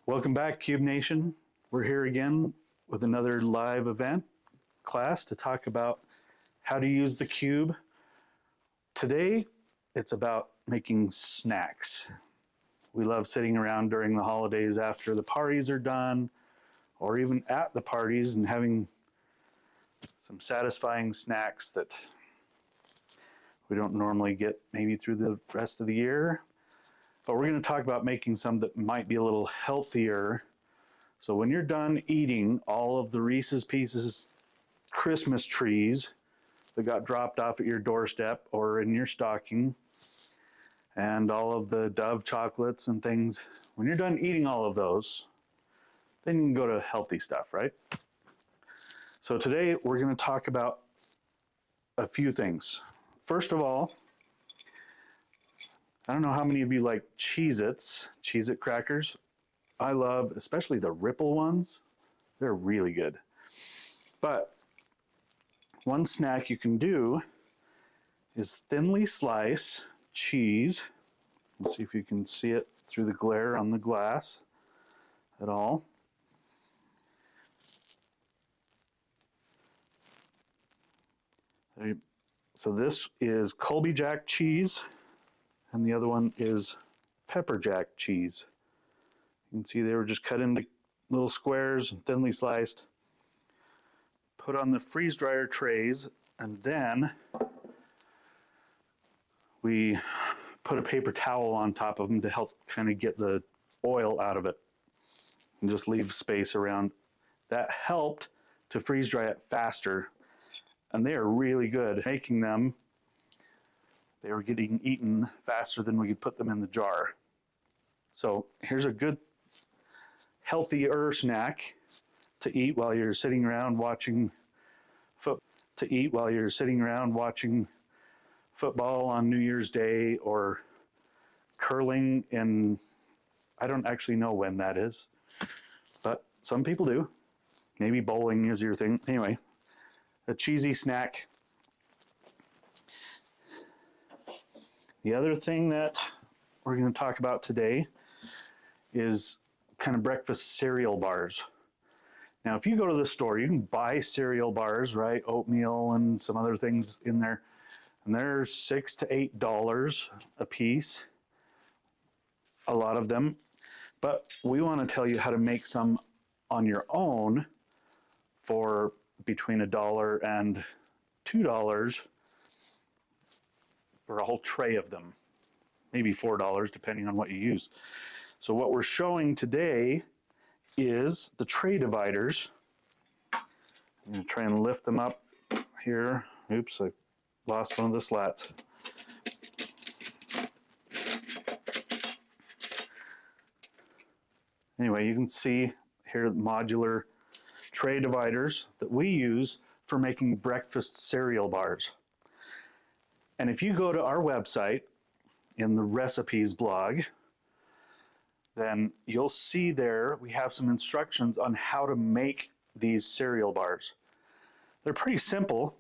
Welcome back, Cube Nation. We're here again with another live event class to talk about how to use the cube. Today, it's about making snacks. We love sitting around during the holidays after the parties are done, or even at the parties and having some satisfying snacks that we don't normally get maybe through the rest of the year. But we're going to talk about making some that might be a little healthier. So when you're done eating all of the Reese's Pieces Christmas trees that got dropped off at your doorstep or in your stocking, and all of the Dove chocolates and things, when you're done eating all of those, then you can go to healthy stuff, right? So today we're going to talk about a few things. First of all, I don't know how many of you like Cheez-Its, Cheez-It crackers. I love, especially the Ripple ones. They're really good. But one snack you can do is thinly slice cheese. Let's see if you can see it through the glare on the glass at all. So this is Colby Jack cheese, and the other one is pepper jack cheese. You can see they were just cut into little squares and thinly sliced, put on the freeze dryer trays, and then we put a paper towel on top of them to help kind of get the oil out of it and just leave space around. That helped to freeze dry it faster, and they are really good. Making them, they were getting eaten faster than we could put them in the jar. So here's a good healthier snack to eat while you're sitting around watching football on New Year's Day, or curling in, I don't actually know when that is, but some people do. Maybe bowling is your thing. Anyway, a cheesy snack. The other thing that we're going to talk about today is kind of breakfast cereal bars. Now, if you go to the store, you can buy cereal bars, right? Oatmeal and some other things in there, and they're $6 to $8 a piece, a lot of them. But we want to tell you how to make some on your own for between $1 and $2 for a whole tray of them, maybe $4 depending on what you use. So what we're showing today is the tray dividers. I'm going to try and lift them up here. Oops, I lost one of the slats. Anyway, you can see here the modular tray dividers that we use for making breakfast cereal bars. And if you go to our website in the recipes blog, then you'll see there we have some instructions on how to make these cereal bars. They're pretty simple.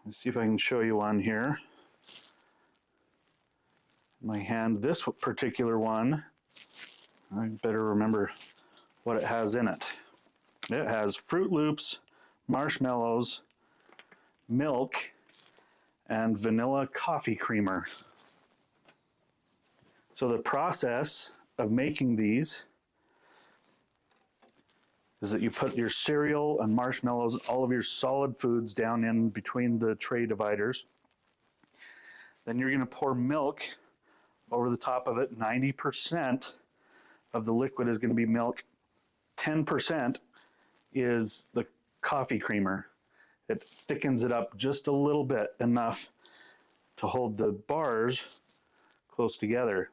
Let's see if I can show you one here. In my hand, this particular one, I better remember what it has in it. It has Fruit Loops, marshmallows, milk, and vanilla coffee creamer. So the process of making these is that you put your cereal and marshmallows, all of your solid foods down in between the tray dividers. Then you're going to pour milk over the top of it. 90% of the liquid is going to be milk. 10% is the coffee creamer. It thickens it up just a little bit, enough to hold the bars close together.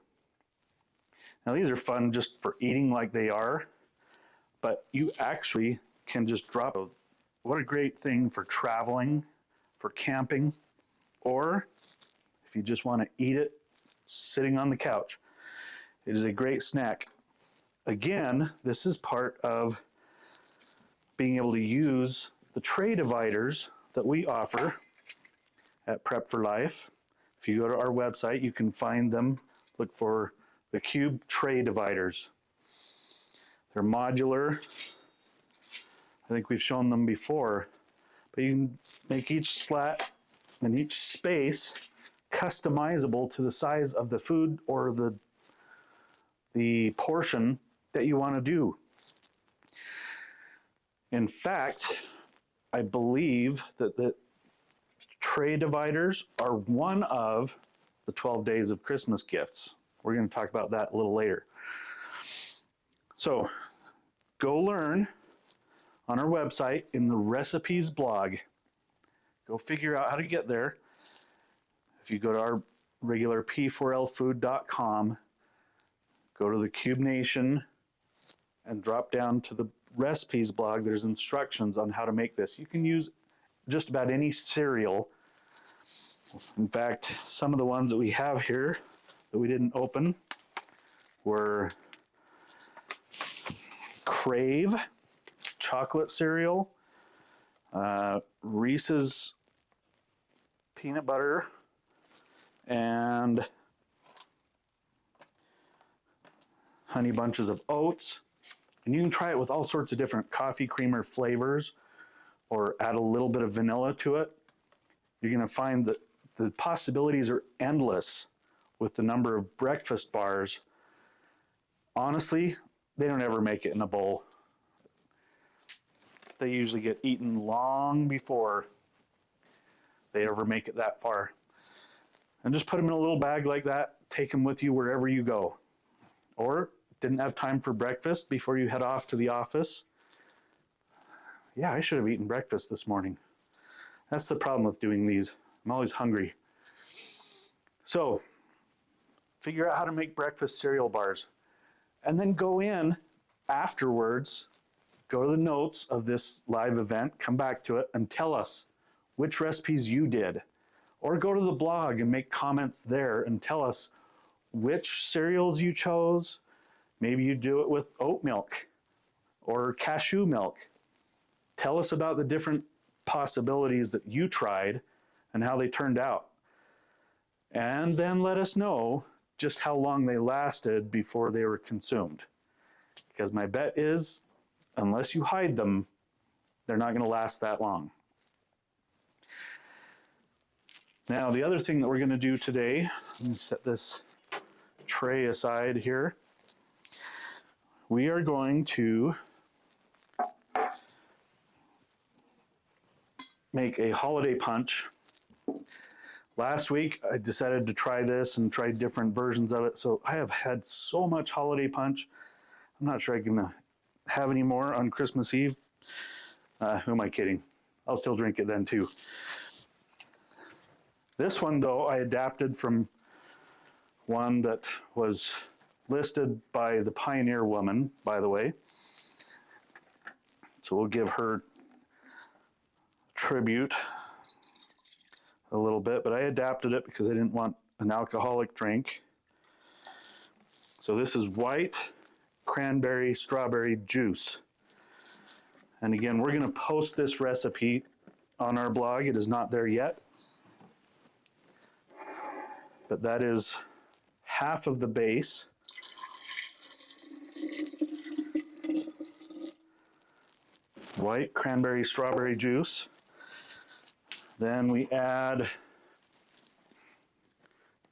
Now these are fun just for eating like they are, but you actually can just drop it. What a great thing for traveling, for camping, or if you just want to eat it sitting on the couch. It is a great snack. Again, this is part of being able to use the tray dividers that we offer at Prep for Life. If you go to our website, you can find them. Look for the cube tray dividers. They're modular. I think we've shown them before, but you can make each slat and each space customizable to the size of the food or the portion that you want to do. In fact, I believe that the tray dividers are one of the 12 days of Christmas gifts. We're going to talk about that a little later. So go learn on our website in the recipes blog. Go figure out how to get there. If you go to our regular p4lfood.com, go to the cubenation and drop down to the recipes blog. There's instructions on how to make this. You can use just about any cereal. In fact, some of the ones that we have here that we didn't open were Crave chocolate cereal, Reese's peanut butter, and Honey Bunches of Oats. And you can try it with all sorts of different coffee creamer flavors or add a little bit of vanilla to it. You're going to find that the possibilities are endless with the number of breakfast bars. Honestly, they don't ever make it in a bowl. They usually get eaten long before they ever make it that far. And just put them in a little bag like that, take them with you wherever you go. Or didn't have time for breakfast before you head off to the office. Yeah, I should have eaten breakfast this morning. That's the problem with doing these. I'm always hungry. So, figure out how to make breakfast cereal bars. And then go in afterwards, go to the notes of this live event, come back to it, and tell us which recipes you did. Or go to the blog and make comments there and tell us which cereals you chose. Maybe you do it with oat milk or cashew milk. Tell us about the different possibilities that you tried and how they turned out. And then let us know just how long they lasted before they were consumed. Because my bet is, unless you hide them, they're not going to last that long. Now, the other thing that we're going to do today, let me set this tray aside here. We are going to make a holiday punch. Last week, I decided to try this and try different versions of it. So I have had so much holiday punch. I'm not sure I'm going to have any more on Christmas Eve. Who am I kidding? I'll still drink it then too. This one, though, I adapted from one that was listed by the Pioneer Woman, by the way. So we'll give her tribute a little bit, but I adapted it because I didn't want an alcoholic drink. So this is white cranberry strawberry juice. And again, we're going to post this recipe on our blog. It is not there yet. But that is half of the base. White cranberry strawberry juice. Then we add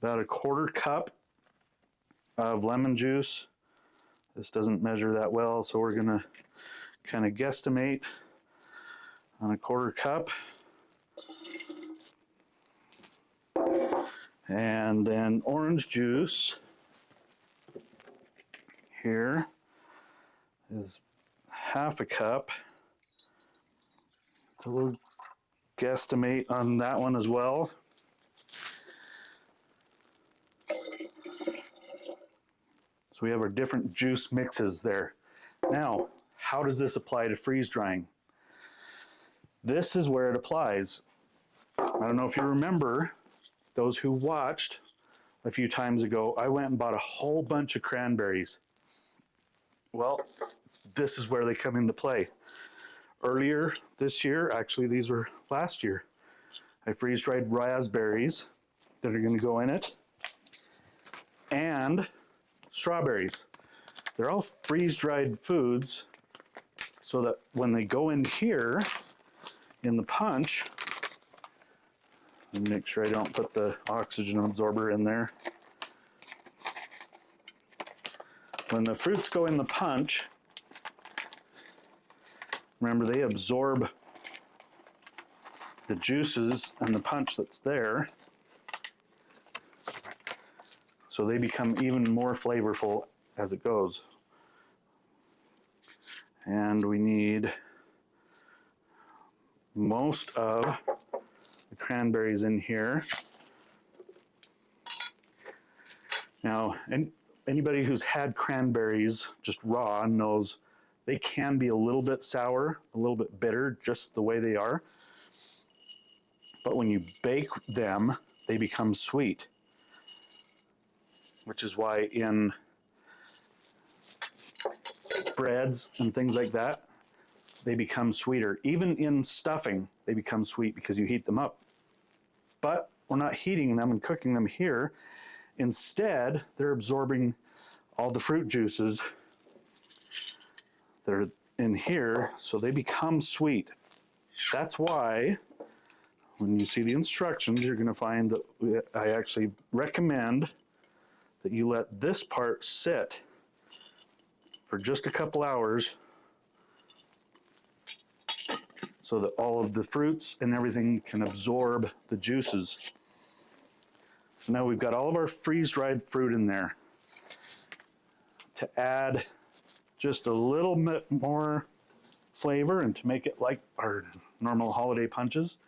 about a 1/4 cup of lemon juice. This doesn't measure that well, so we're gonna kind of guesstimate on a 1/4 cup. And then orange juice here is half a cup. So we'll guesstimate on that one as well. So we have our different juice mixes there. Now, how does this apply to freeze drying? This is where it applies. I don't know if you remember, those who watched a few times ago, I went and bought a whole bunch of cranberries. Well, this is where they come into play. Earlier this year, actually these were last year, I freeze-dried raspberries that are going to go in it, and strawberries. They're all freeze-dried foods so that when they go in here in the punch, and make sure I don't put the oxygen absorber in there. When the fruits go in the punch, remember they absorb the juices and the punch that's there, so they become even more flavorful as it goes. And we need most of the cranberries in here. Now, anybody who's had cranberries just raw knows they can be a little bit sour, a little bit bitter, just the way they are. But when you bake them, they become sweet, which is why in breads and things like that, they become sweeter. Even in stuffing, they become sweet because you heat them up. But we're not heating them and cooking them here. Instead, they're absorbing all the fruit juices that are in here, so they become sweet. That's why when you see the instructions, you're going to find that I actually recommend that you let this part sit for just a couple hours so that all of the fruits and everything can absorb the juices. So now we've got all of our freeze-dried fruit in there. To add just a little bit more flavor and to make it like our normal holiday punches,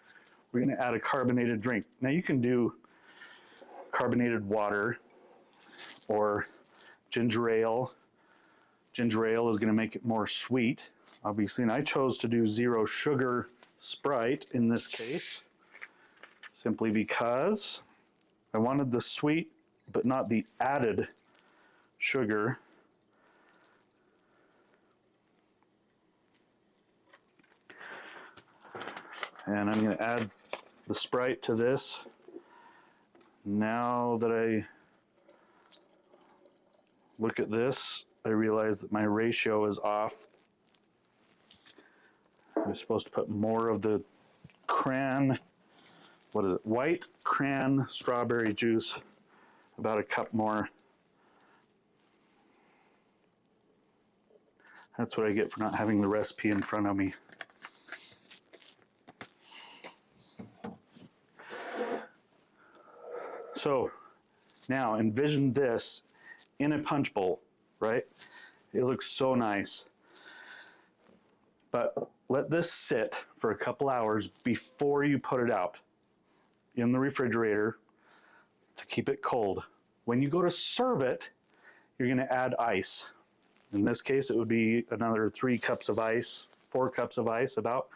we're going to add a carbonated drink. Now you can do carbonated water or ginger ale. Ginger ale is going to make it more sweet, obviously, and I chose to do 0 sugar Sprite in this case, simply because I wanted the sweet, but not the added sugar. And I'm going to add the Sprite to this. Now that I look at this, I realize that my ratio is off. I'm supposed to put more of the white cran strawberry juice, about a cup more. That's what I get for not having the recipe in front of me. So now envision this in a punch bowl, right? It looks so nice. But let this sit for a couple hours before you put it out in the refrigerator to keep it cold. When you go to serve it, you're going to add ice. In this case, it would be another 3 cups of ice, 4 cups of ice about.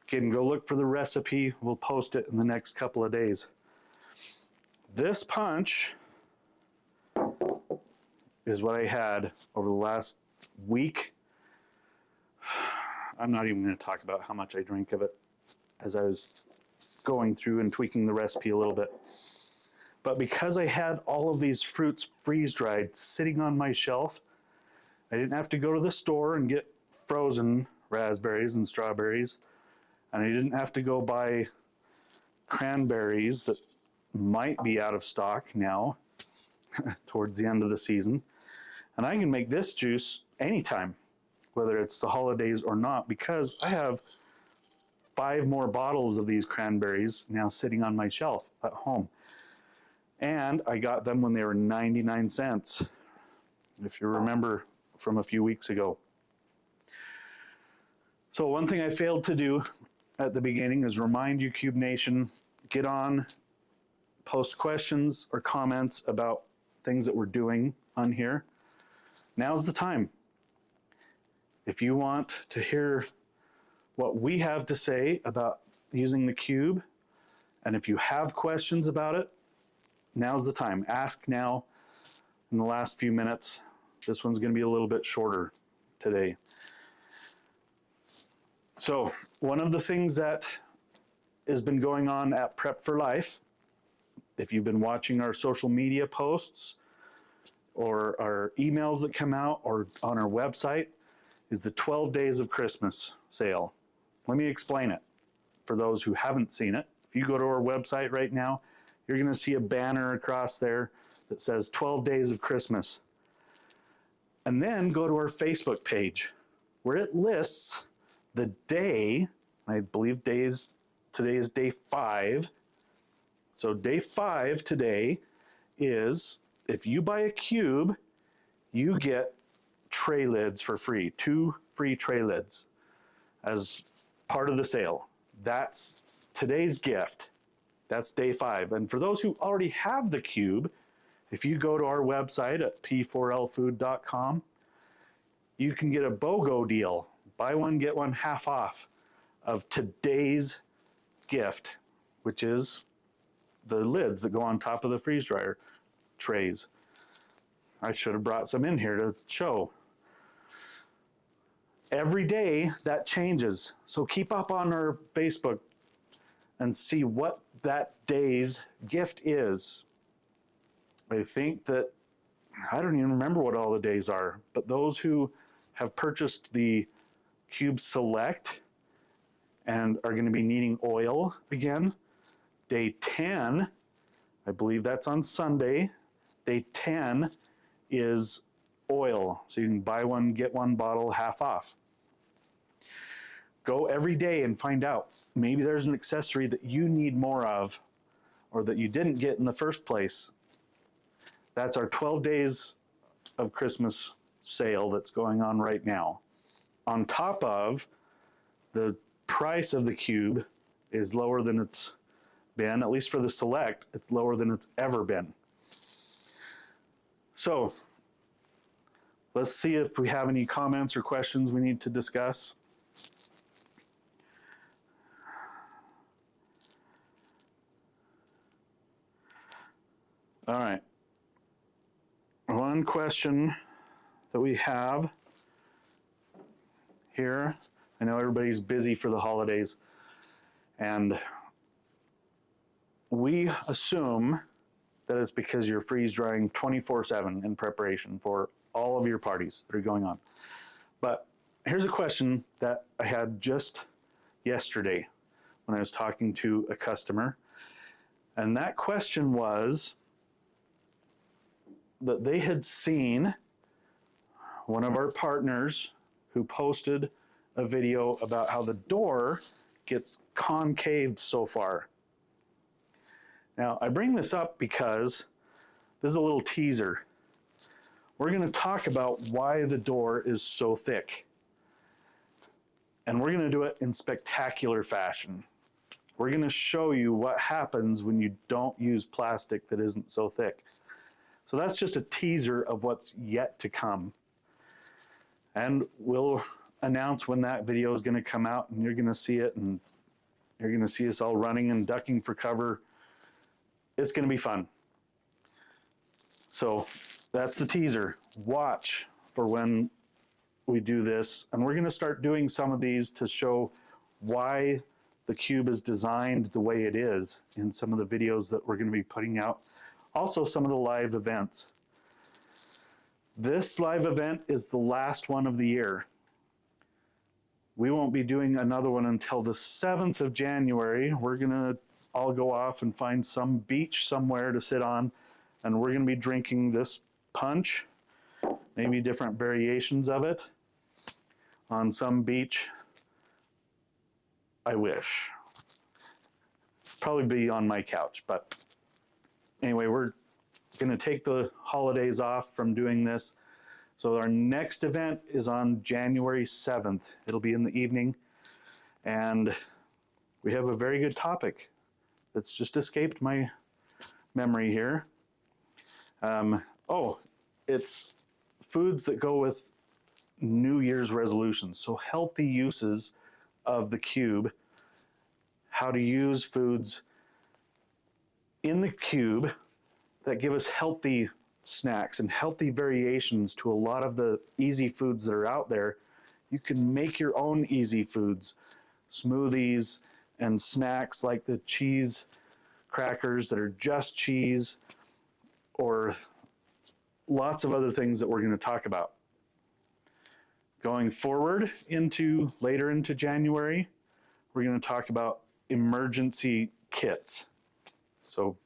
Again, go look for the recipe. We'll post it in the next couple of days. This punch is what I had over the last week. I'm not even going to talk about how much I drank of it as I was going through and tweaking the recipe a little bit. But because I had all of these fruits freeze-dried sitting on my shelf, I didn't have to go to the store and get frozen raspberries and strawberries, and I didn't have to go buy cranberries that might be out of stock now towards the end of the season. And I can make this juice anytime, whether it's the holidays or not, because I have 5 more bottles of these cranberries now sitting on my shelf at home. And I got them when they were 99 cents, if you remember from a few weeks ago. So one thing I failed to do at the beginning is remind you, Cube Nation, get on, post questions or comments about things that we're doing on here. Now's the time. If you want to hear what we have to say about using the cube, and if you have questions about it, now's the time. Ask now in the last few minutes. This one's going to be a little bit shorter today. So one of the things that has been going on at Prep for Life, if you've been watching our social media posts or our emails that come out or on our website is the 12 Days of Christmas sale. Let me explain it for those who haven't seen it. If you go to our website right now, you're going to see a banner across there that says 12 Days of Christmas. And then go to our Facebook page where it lists the day. I believe today is day 5. So day 5 today is, if you buy a cube, you get tray lids for free, 2 free tray lids as part of the sale. That's today's gift. That's day 5. And for those who already have the cube, if you go to our website at p4lfood.com, you can get a BOGO deal. Buy one, get one half off of today's gift, which is the lids that go on top of the freeze dryer trays. I should have brought some in here to show. Every day that changes. So keep up on our Facebook and see what that day's gift is. I think that, I don't even remember what all the days are, but those who have purchased the Cube Select and are going to be needing oil again, day 10, I believe that's on Sunday, day 10 is oil. So you can buy one, get one bottle half off. Go every day and find out. Maybe there's an accessory that you need more of or that you didn't get in the first place. That's our 12 Days of Christmas sale that's going on right now. On top of, the price of the cube is lower than it's been, at least for the Select, it's lower than it's ever been. So let's see if we have any comments or questions we need to discuss. All right. One question that we have here, I know everybody's busy for the holidays, and we assume that it's because you're freeze drying 24/7 in preparation for all of your parties that are going on. But here's a question that I had just yesterday when I was talking to a customer, and that question was that they had seen one of our partners who posted a video about how the door gets concaved so far. Now, I bring this up because this is a little teaser. We're going to talk about why the door is so thick. And we're going to do it in spectacular fashion. We're going to show you what happens when you don't use plastic that isn't so thick. So that's just a teaser of what's yet to come. And we'll announce when that video is going to come out, and you're going to see it, and you're going to see us all running and ducking for cover. It's going to be fun. So that's the teaser. Watch for when we do this. And we're going to start doing some of these to show why the cube is designed the way it is in some of the videos that we're going to be putting out. Also, some of the live events. This live event is the last one of the year. We won't be doing another one until the 7th of January. We're going to all go off and find some beach somewhere to sit on, and we're going to be drinking this punch, maybe different variations of it, on some beach. I wish. Probably be on my couch, but anyway, we're going to take the holidays off from doing this. So our next event is on January 7th. It'll be in the evening, and we have a very good topic that's just escaped my memory here. It's foods that go with New Year's resolutions. So healthy uses of the cube, how to use foods in the cube that give us healthy snacks and healthy variations to a lot of the easy foods that are out there. You can make your own easy foods, smoothies and snacks like the cheese crackers that are just cheese, or lots of other things that we're going to talk about. Going forward into later into January, we're going to talk about emergency kits. So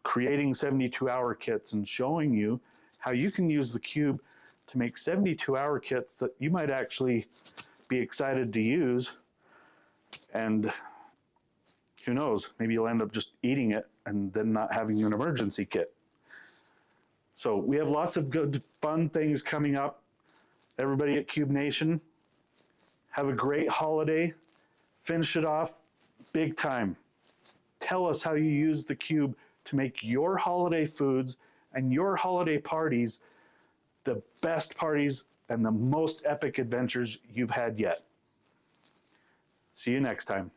creating 72-hour kits and showing you how you can use the cube to make 72-hour kits that you might actually be excited to use. And who knows, maybe you'll end up just eating it and then not having an emergency kit. So we have lots of good, fun things coming up. Everybody at Cube Nation, have a great holiday. Finish it off big time. Tell us how you use the cube to make your holiday foods and your holiday parties the best parties and the most epic adventures you've had yet. See you next time.